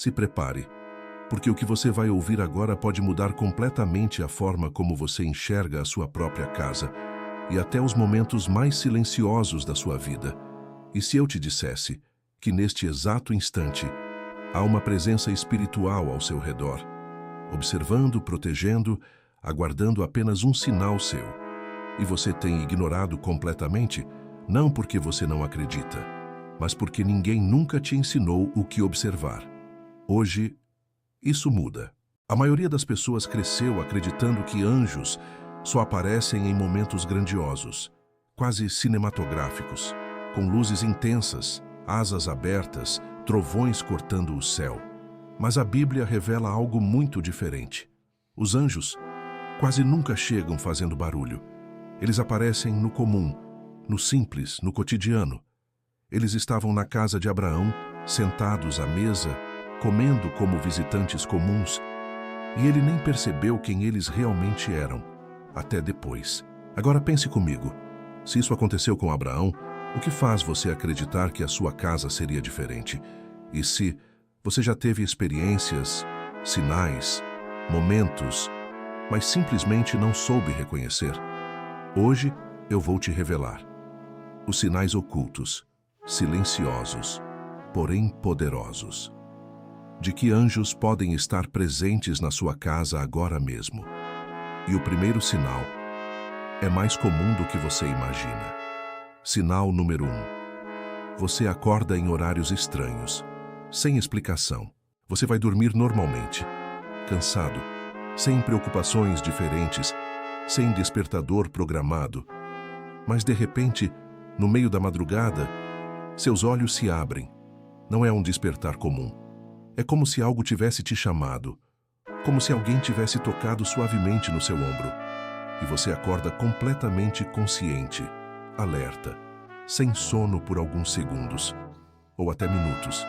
Se prepare, porque o que você vai ouvir agora pode mudar completamente a forma como você enxerga a sua própria casa e até os momentos mais silenciosos da sua vida. E se eu te dissesse que neste exato instante há uma presença espiritual ao seu redor, observando, protegendo, aguardando apenas um sinal seu, e você tem ignorado completamente, não porque você não acredita, mas porque ninguém nunca te ensinou o que observar. Hoje, isso muda. A maioria das pessoas cresceu acreditando que anjos só aparecem em momentos grandiosos, quase cinematográficos, com luzes intensas, asas abertas, trovões cortando o céu. Mas a Bíblia revela algo muito diferente. Os anjos quase nunca chegam fazendo barulho. Eles aparecem no comum, no simples, no cotidiano. Eles estavam na casa de Abraão, sentados à mesa, comendo como visitantes comuns, e ele nem percebeu quem eles realmente eram, até depois. Agora pense comigo, se isso aconteceu com Abraão, o que faz você acreditar que a sua casa seria diferente? E se você já teve experiências, sinais, momentos, mas simplesmente não soube reconhecer? Hoje eu vou te revelar os sinais ocultos, silenciosos, porém poderosos, de que anjos podem estar presentes na sua casa agora mesmo. E o primeiro sinal é mais comum do que você imagina. Sinal número 1. Você acorda em horários estranhos, sem explicação. Você vai dormir normalmente, cansado, sem preocupações diferentes, sem despertador programado. Mas de repente, no meio da madrugada, seus olhos se abrem. Não é um despertar comum. É como se algo tivesse te chamado, como se alguém tivesse tocado suavemente no seu ombro. E você acorda completamente consciente, alerta, sem sono por alguns segundos, ou até minutos.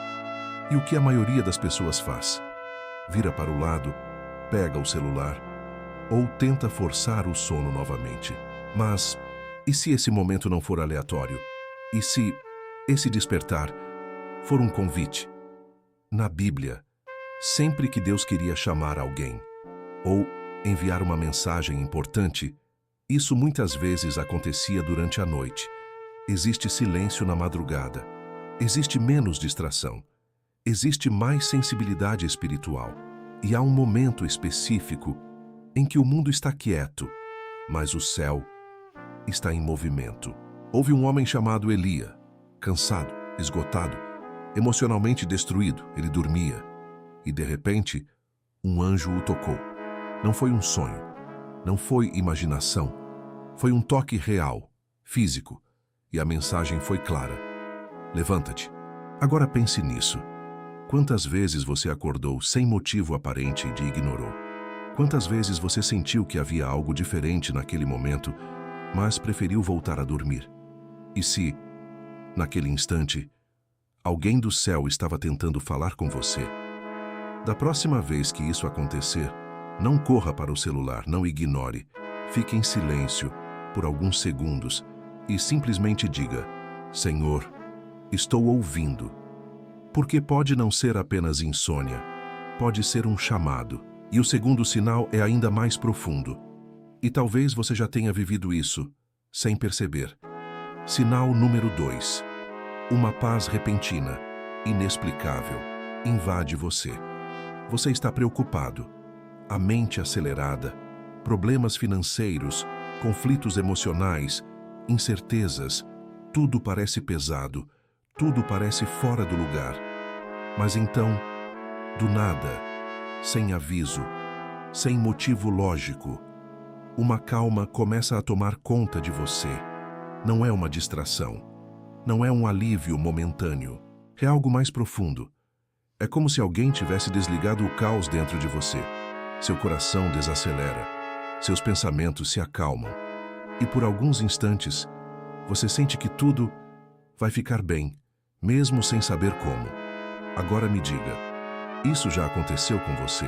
E o que a maioria das pessoas faz? Vira para o lado, pega o celular, ou tenta forçar o sono novamente. Mas, e se esse momento não for aleatório? E se esse despertar for um convite? Na Bíblia, sempre que Deus queria chamar alguém, ou enviar uma mensagem importante, isso muitas vezes acontecia durante a noite. Existe silêncio na madrugada. Existe menos distração. Existe mais sensibilidade espiritual. E há um momento específico em que o mundo está quieto, mas o céu está em movimento. Houve um homem chamado Elia, cansado, esgotado, emocionalmente destruído. Ele dormia. E de repente, um anjo o tocou. Não foi um sonho. Não foi imaginação. Foi um toque real, físico. E a mensagem foi clara. Levanta-te. Agora pense nisso. Quantas vezes você acordou sem motivo aparente e te ignorou? Quantas vezes você sentiu que havia algo diferente naquele momento, mas preferiu voltar a dormir? E se, naquele instante, alguém do céu estava tentando falar com você? Da próxima vez que isso acontecer, não corra para o celular, não ignore. Fique em silêncio por alguns segundos e simplesmente diga: Senhor, estou ouvindo. Porque pode não ser apenas insônia, pode ser um chamado. E o segundo sinal é ainda mais profundo. E talvez você já tenha vivido isso, sem perceber. Sinal número 2. Uma paz repentina, inexplicável, invade você. Você está preocupado, a mente acelerada, problemas financeiros, conflitos emocionais, incertezas, tudo parece pesado, tudo parece fora do lugar. Mas então, do nada, sem aviso, sem motivo lógico, uma calma começa a tomar conta de você. Não é uma distração, não é um alívio momentâneo, é algo mais profundo. É como se alguém tivesse desligado o caos dentro de você. Seu coração desacelera, seus pensamentos se acalmam, e por alguns instantes, você sente que tudo vai ficar bem, mesmo sem saber como. Agora me diga, isso já aconteceu com você?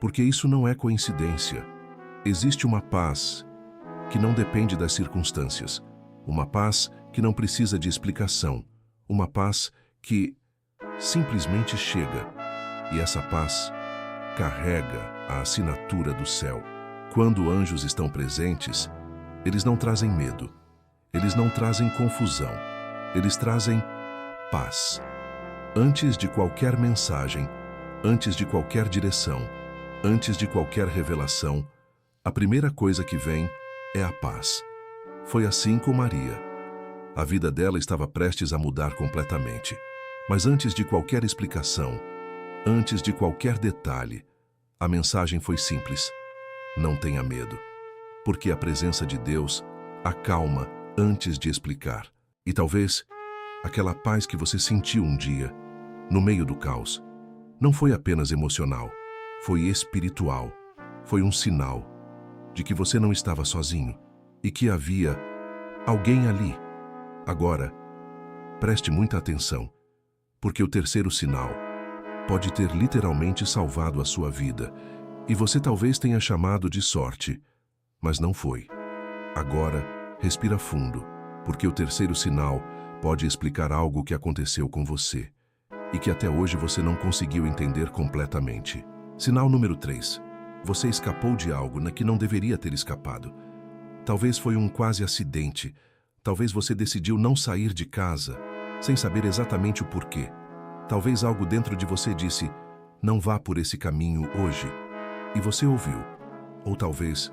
Porque isso não é coincidência. Existe uma paz que não depende das circunstâncias, uma paz que não precisa de explicação, uma paz que simplesmente chega. E essa paz carrega a assinatura do céu. Quando anjos estão presentes, eles não trazem medo, eles não trazem confusão, eles trazem paz. Antes de qualquer mensagem, antes de qualquer direção, antes de qualquer revelação, a primeira coisa que vem é a paz. Foi assim com Maria. A vida dela estava prestes a mudar completamente. Mas antes de qualquer explicação, antes de qualquer detalhe, a mensagem foi simples: não tenha medo, porque a presença de Deus acalma antes de explicar. E talvez aquela paz que você sentiu um dia, no meio do caos, não foi apenas emocional, foi espiritual. Foi um sinal de que você não estava sozinho e que havia alguém ali. Agora, preste muita atenção, porque o terceiro sinal pode ter literalmente salvado a sua vida, e você talvez tenha chamado de sorte, mas não foi. Agora, respira fundo, porque o terceiro sinal pode explicar algo que aconteceu com você e que até hoje você não conseguiu entender completamente. Sinal número 3. Você escapou de algo na que não deveria ter escapado. Talvez foi um quase acidente. Talvez você decidiu não sair de casa, sem saber exatamente o porquê. Talvez algo dentro de você disse: não vá por esse caminho hoje. E você ouviu. Ou talvez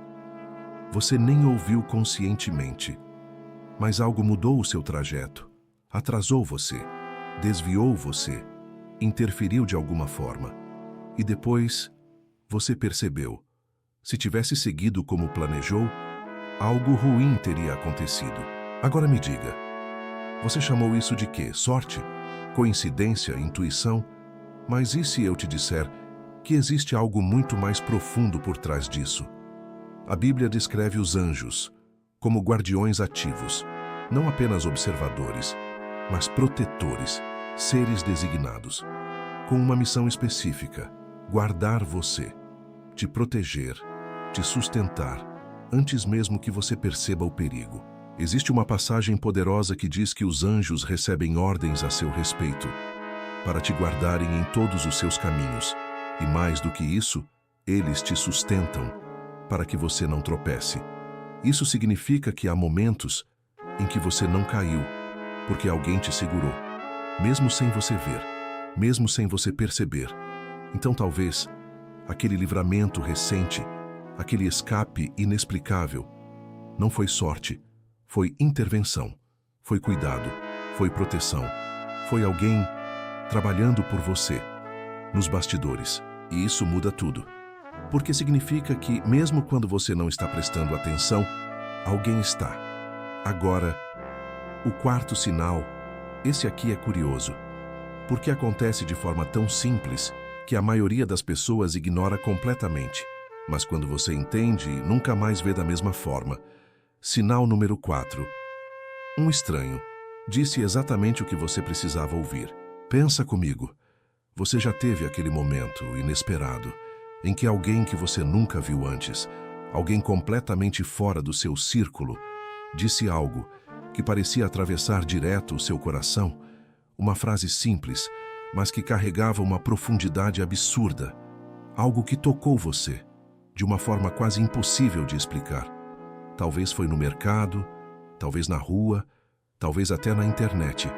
você nem ouviu conscientemente. Mas algo mudou o seu trajeto, atrasou você, desviou você, interferiu de alguma forma. E depois, você percebeu. Se tivesse seguido como planejou, algo ruim teria acontecido. Agora me diga, você chamou isso de quê? Sorte? Coincidência? Intuição? Mas e se eu te disser que existe algo muito mais profundo por trás disso? A Bíblia descreve os anjos como guardiões ativos, não apenas observadores, mas protetores, seres designados, com uma missão específica: guardar você, te proteger, te sustentar, antes mesmo que você perceba o perigo. Existe uma passagem poderosa que diz que os anjos recebem ordens a seu respeito, para te guardarem em todos os seus caminhos, e mais do que isso, eles te sustentam, para que você não tropece. Isso significa que há momentos em que você não caiu, porque alguém te segurou, mesmo sem você ver, mesmo sem você perceber. Então talvez aquele livramento recente, aquele escape inexplicável, não foi sorte, foi intervenção, foi cuidado, foi proteção, foi alguém trabalhando por você, nos bastidores. E isso muda tudo, porque significa que, mesmo quando você não está prestando atenção, alguém está. Agora, o quarto sinal, esse aqui é curioso, porque acontece de forma tão simples que a maioria das pessoas ignora completamente, mas quando você entende, nunca mais vê da mesma forma. Sinal número 4. Um estranho disse exatamente o que você precisava ouvir. Pensa comigo. Você já teve aquele momento inesperado em que alguém que você nunca viu antes, alguém completamente fora do seu círculo, disse algo que parecia atravessar direto o seu coração, uma frase simples, mas que carregava uma profundidade absurda, algo que tocou você, de uma forma quase impossível de explicar. Talvez foi no mercado, talvez na rua, talvez até na internet.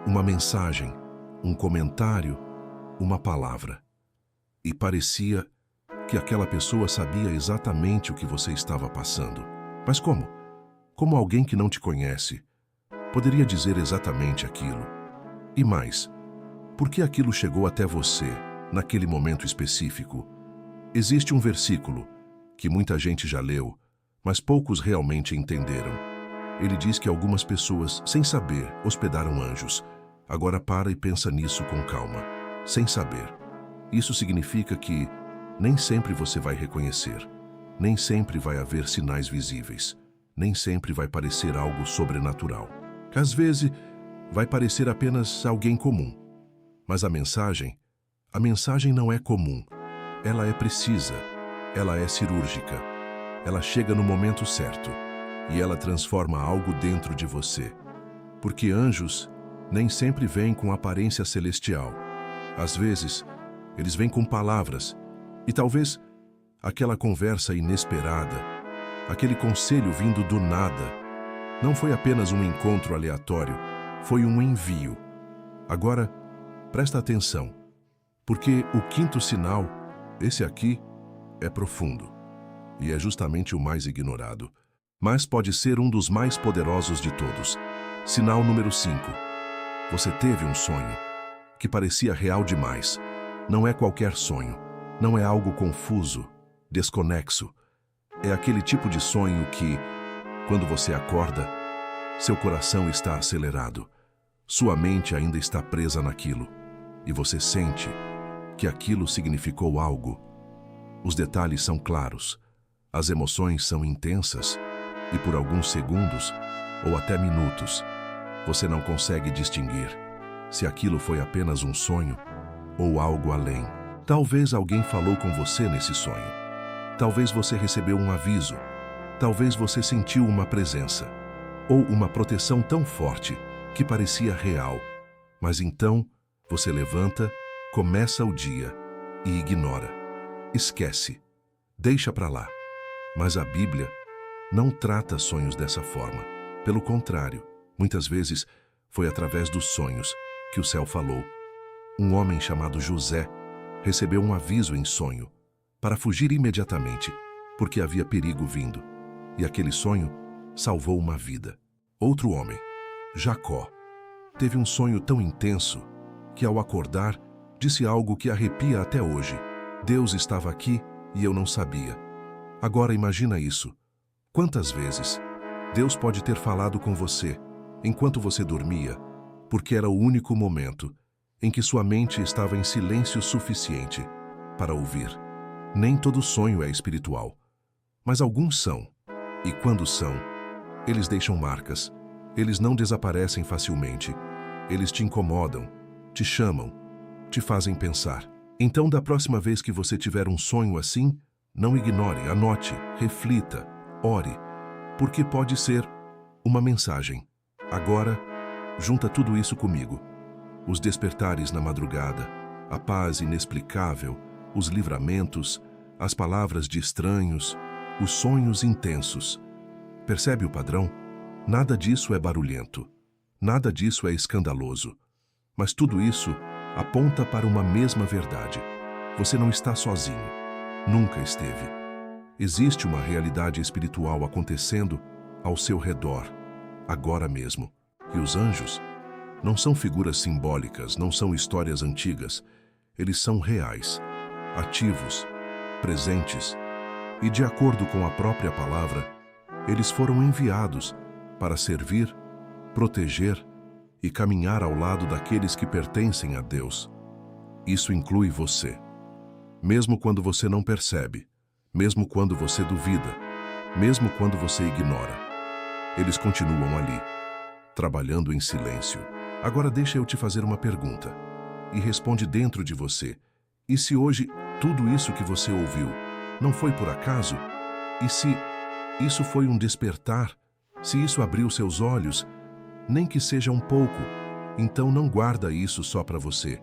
Uma mensagem, um comentário, uma palavra. E parecia que aquela pessoa sabia exatamente o que você estava passando. Mas como? Como alguém que não te conhece poderia dizer exatamente aquilo? E mais, por que aquilo chegou até você naquele momento específico? Existe um versículo que muita gente já leu, mas poucos realmente entenderam. Ele diz que algumas pessoas, sem saber, hospedaram anjos. Agora para e pensa nisso com calma. Sem saber. Isso significa que nem sempre você vai reconhecer. Nem sempre vai haver sinais visíveis. Nem sempre vai parecer algo sobrenatural. Às vezes, vai parecer apenas alguém comum. Mas a mensagem não é comum. Ela é precisa. Ela é cirúrgica. Ela chega no momento certo. E ela transforma algo dentro de você. Porque anjos nem sempre vêm com aparência celestial. Às vezes, Eles vêm com palavras, e talvez aquela conversa inesperada, aquele conselho vindo do nada, não foi apenas um encontro aleatório, foi um envio. Agora, presta atenção, porque o quinto sinal, esse aqui, é profundo, e é justamente o mais ignorado, mas pode ser um dos mais poderosos de todos. Sinal número 5. Você teve um sonho que parecia real demais. Não é qualquer sonho, não é algo confuso, desconexo. É aquele tipo de sonho que, quando você acorda, seu coração está acelerado, sua mente ainda está presa naquilo, e você sente que aquilo significou algo. Os detalhes são claros, as emoções são intensas, e por alguns segundos, ou até minutos, você não consegue distinguir se aquilo foi apenas um sonho ou algo além. Talvez alguém falou com você nesse sonho. Talvez você recebeu um aviso. Talvez você sentiu uma presença ou uma proteção tão forte que parecia real. Mas então, você levanta, começa o dia e ignora. Esquece. Deixa pra lá. Mas a Bíblia não trata sonhos dessa forma. Pelo contrário, muitas vezes foi através dos sonhos que o céu falou. Um homem chamado José recebeu um aviso em sonho para fugir imediatamente, porque havia perigo vindo. E aquele sonho salvou uma vida. Outro homem, Jacó, teve um sonho tão intenso que, ao acordar, disse algo que arrepia até hoje. Deus estava aqui e eu não sabia. Agora imagina isso. Quantas vezes Deus pode ter falado com você enquanto você dormia, porque era o único momento em que sua mente estava em silêncio suficiente para ouvir. Nem todo sonho é espiritual, mas alguns são. E quando são, eles deixam marcas. Eles não desaparecem facilmente. Eles te incomodam, te chamam, te fazem pensar. Então, da próxima vez que você tiver um sonho assim, não ignore, anote, reflita, ore, porque pode ser uma mensagem. Agora, junta tudo isso comigo. Os despertares na madrugada, a paz inexplicável, os livramentos, as palavras de estranhos, os sonhos intensos. Percebe o padrão? Nada disso é barulhento. Nada disso é escandaloso. Mas tudo isso aponta para uma mesma verdade. Você não está sozinho. Nunca esteve. Existe uma realidade espiritual acontecendo ao seu redor, agora mesmo. E os anjos não são figuras simbólicas, não são histórias antigas. Eles são reais, ativos, presentes. E de acordo com a própria palavra, eles foram enviados para servir, proteger e caminhar ao lado daqueles que pertencem a Deus. Isso inclui você. Mesmo quando você não percebe, mesmo quando você duvida, mesmo quando você ignora, eles continuam ali, trabalhando em silêncio. Agora deixa eu te fazer uma pergunta, e responde dentro de você. E se hoje tudo isso que você ouviu não foi por acaso? E se isso foi um despertar? Se isso abriu seus olhos, nem que seja um pouco, então não guarda isso só para você.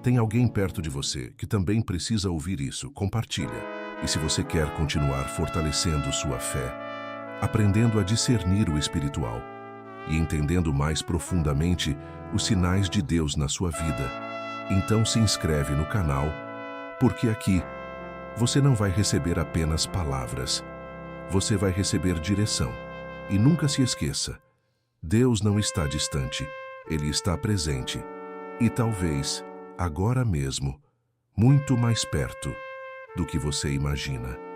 Tem alguém perto de você que também precisa ouvir isso. Compartilha. E se você quer continuar fortalecendo sua fé, aprendendo a discernir o espiritual e entendendo mais profundamente os sinais de Deus na sua vida, então se inscreve no canal, porque aqui você não vai receber apenas palavras, você vai receber direção. E nunca se esqueça, Deus não está distante, Ele está presente. E talvez, agora mesmo, muito mais perto do que você imagina.